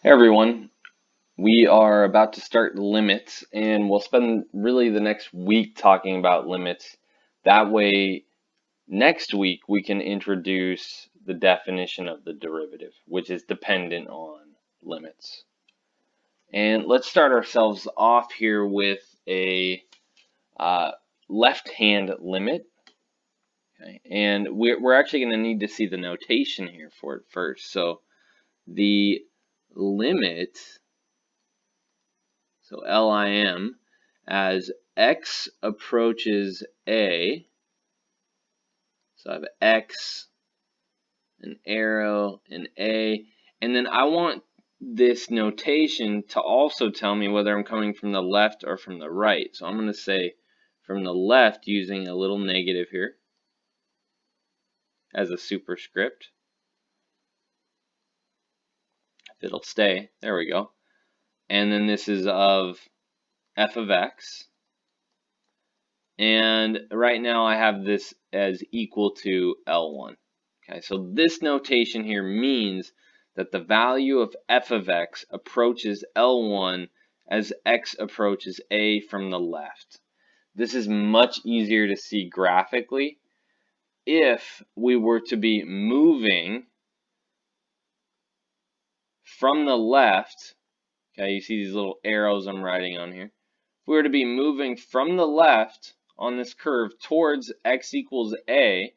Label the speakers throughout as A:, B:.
A: Hey everyone, we are about to start limits and we'll spend really the next week talking about limits. That way, next week we can introduce the definition of the derivative, which is dependent on limits. And let's start ourselves off here with a uh, left-hand limit. Okay? And we're actually going to need to see the notation here for it first. So the limit, so LIM, as x approaches a, so I have x, an arrow, an a, and then I want this notation to also tell me whether I'm coming from the left or from the right. So I'm going to say from the left using a little negative here as a superscript. If it'll stay, there we go. And then this is of f of x. And right now I have this as equal to L1. Okay, so this notation here means that the value of f of x approaches L1 as x approaches a from the left. This is much easier to see graphically if we were to be moving from the left. Okay, you see these little arrows I'm writing on here. If we were to be moving from the left on this curve towards x equals a,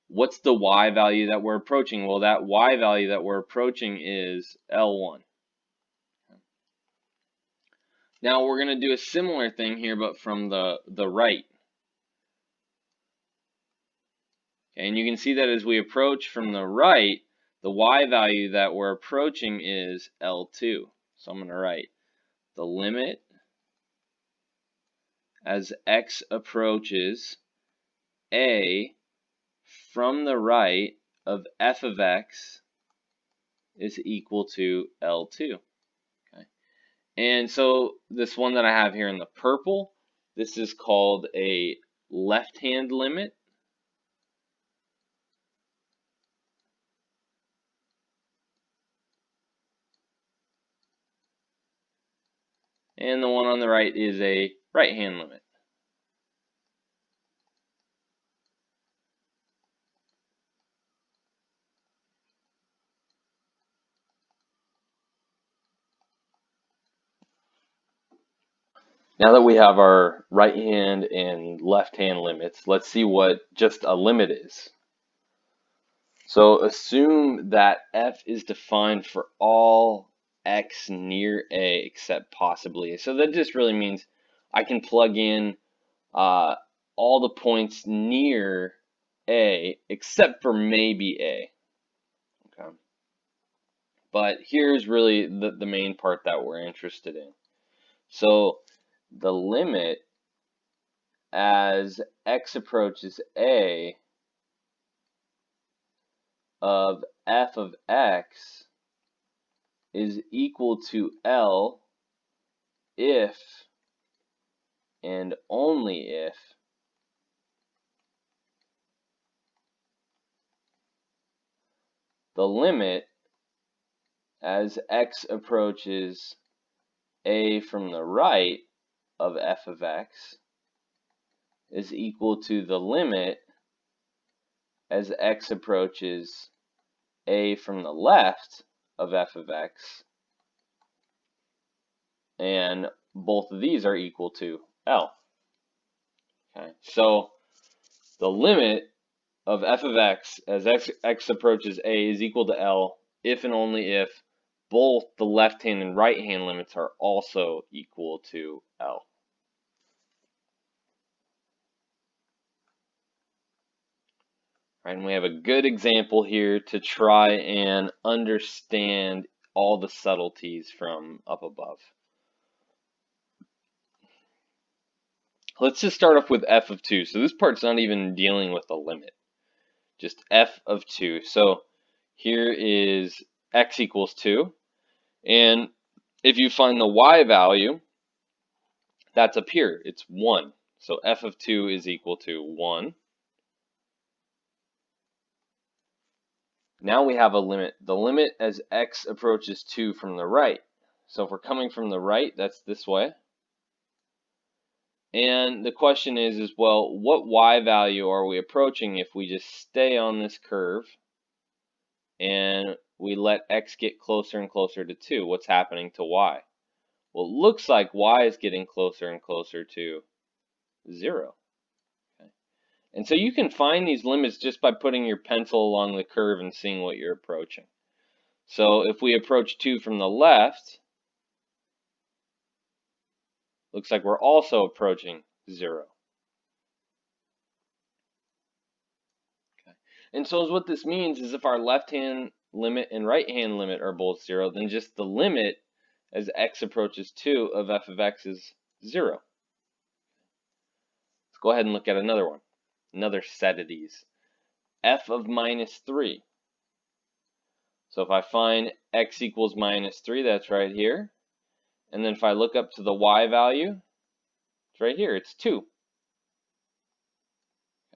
A: what's the y value that we're approaching? Well, that y value that we're approaching is L1. Now we're going to do a similar thing here, but from the right. Okay, and you can see that as we approach from the right, the y value that we're approaching is L2. So I'm going to write the limit as x approaches a from the right of f of x is equal to L2. Okay. And so this one that I have here in the purple, this is called a left-hand limit. And the one on the right is a right-hand limit. Now that we have our right hand and left hand limits, let's see what just a limit is. So assume that f is defined for all x near a except possibly a. So that just really means I can plug in all the points near a except for maybe a. Okay. But here's really the main part that we're interested in. So the limit as x approaches a of f of x is equal to L if and only if the limit as x approaches a from the right of f of x is equal to the limit as x approaches a from the left of f of x, and both of these are equal to L. Okay, so the limit of f of x as x approaches a is equal to L if and only if both the left hand and right hand limits are also equal to L. Right, and we have a good example here to try and understand all the subtleties from up above. Let's just start off with f of 2. So this part's not even dealing with the limit, just f of 2. So here is x equals 2. And if you find the y value, that's up here. It's 1. So f of 2 is equal to 1. Now we have a limit. The limit as x approaches 2 from the right. So if we're coming from the right, that's this way. And the question is well, what y value are we approaching if we just stay on this curve and we let x get closer and closer to 2? What's happening to y? Well, it looks like y is getting closer and closer to 0. Okay. And so you can find these limits just by putting your pencil along the curve and seeing what you're approaching. So if we approach 2 from the left, looks like we're also approaching 0. Okay. And so what this means is if our left-hand limit and right-hand limit are both 0, then just the limit as x approaches 2 of f of x is 0. Let's go ahead and look at another one, another set of these. F of minus 3. So if I find x equals minus 3, that's right here. And then if I look up to the y value, it's right here, it's 2.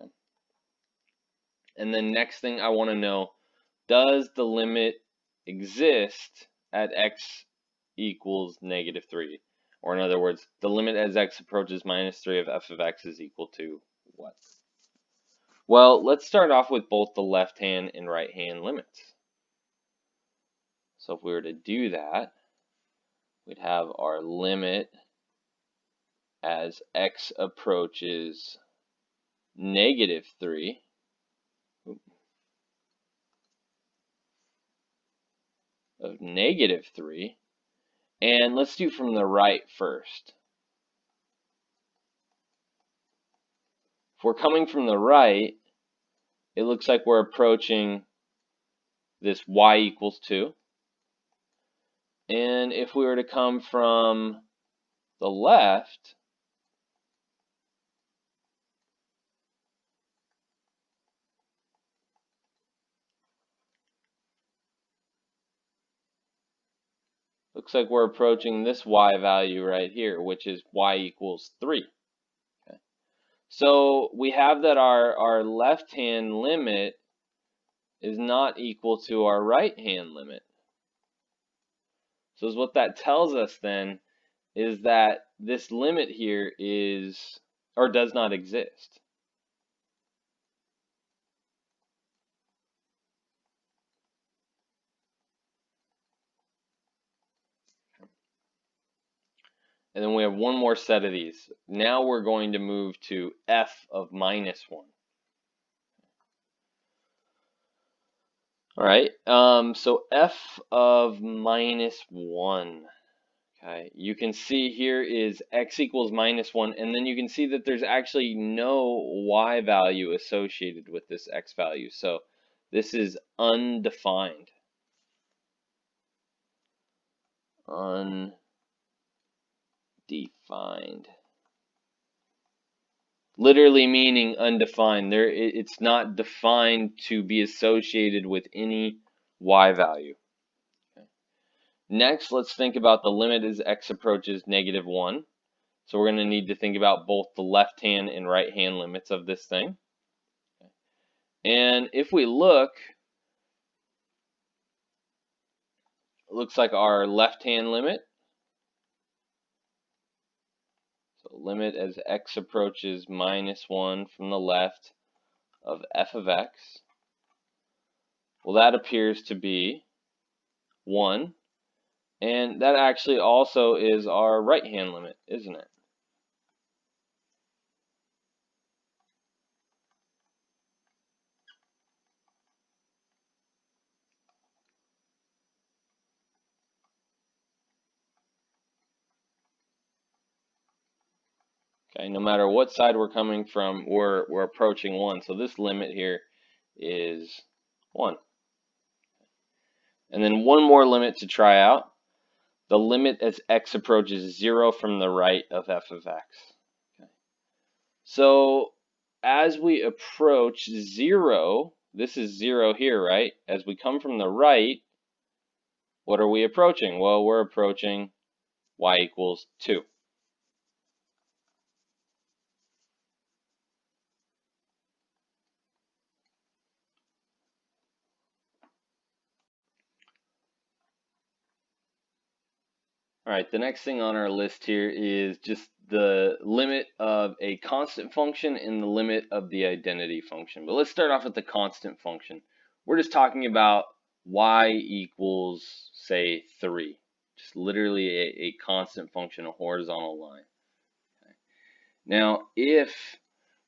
A: Okay. And then next thing I want to know, does the limit exist at x equals negative 3? Or in other words, the limit as x approaches minus 3 of f of x is equal to what? Well, let's start off with both the left hand and right hand limits. So if we were to do that, we'd have our limit as x approaches negative 3 of negative 3. And let's do from the right first. If we're coming from the right, it looks like we're approaching this y equals 2. And if we were to come from the left, looks like we're approaching this y value right here, which is y equals 3. Okay. So we have that our left-hand limit is not equal to our right-hand limit. So what that tells us then is that this limit here is, or does not exist. And then we have one more set of these. Now we're going to move to f of minus 1. All right, so f of minus 1. Okay, you can see here is x equals minus 1, and then you can see that there's actually no y value associated with this x value. So this is undefined. Undefined. Literally meaning undefined. It's not defined to be associated with any y value. Okay. Next, let's think about the limit as x approaches negative 1. So we're going to need to think about both the left hand and right hand limits of this thing. Okay. And if we look, it looks like our left hand limit, so limit as x approaches minus 1 from the left of f of x, well, that appears to be 1. And that actually also is our right hand limit, isn't it? Okay, no matter what side we're coming from, we're approaching 1. So this limit here is 1. And then one more limit to try out. The limit as x approaches 0 from the right of f of x. Okay. So as we approach 0, this is 0 here, right? As we come from the right, what are we approaching? Well, we're approaching y equals 2. All right, the next thing on our list here is just the limit of a constant function and the limit of the identity function. But let's start off with the constant function. We're just talking about y equals, say, 3. Just literally a constant function, a horizontal line. Okay. Now, if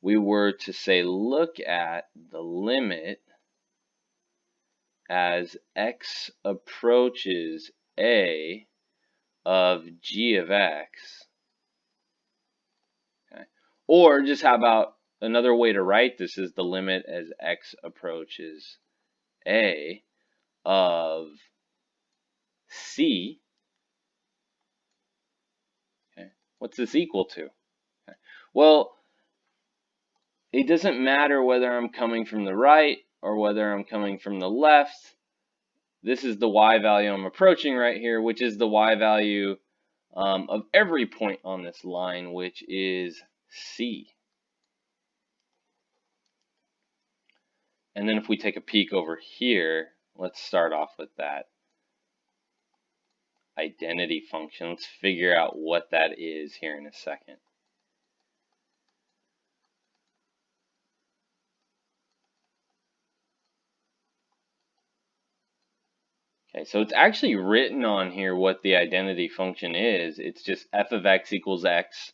A: we were to say look at the limit as x approaches a of g of x, okay, or just how about another way to write this is the limit as x approaches a of c, okay, what's this equal to? Okay. Well, it doesn't matter whether I'm coming from the right or whether I'm coming from the left. This is the y value I'm approaching right here, which is the y value of every point on this line, which is c. And then if we take a peek over here, let's start off with that identity function. Let's figure out what that is here in a second. Okay, so it's actually written on here what the identity function is. It's just f of x equals x,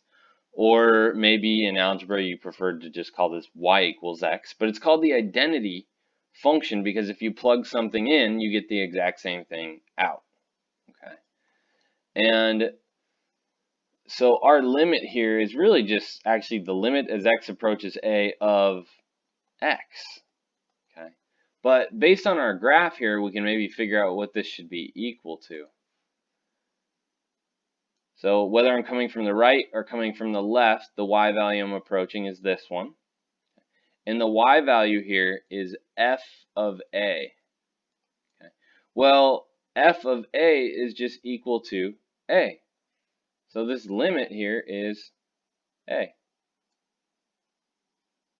A: or maybe in algebra you prefer to just call this y equals x, but it's called the identity function because if you plug something in, you get the exact same thing out. Okay, and so our limit here is really just actually the limit as x approaches a of x. Okay, but based on our graph here, we can maybe figure out what this should be equal to. So whether I'm coming from the right or coming from the left, the y value I'm approaching is this one. And the y value here is f of a. Okay. Well, f of a is just equal to a. So this limit here is a.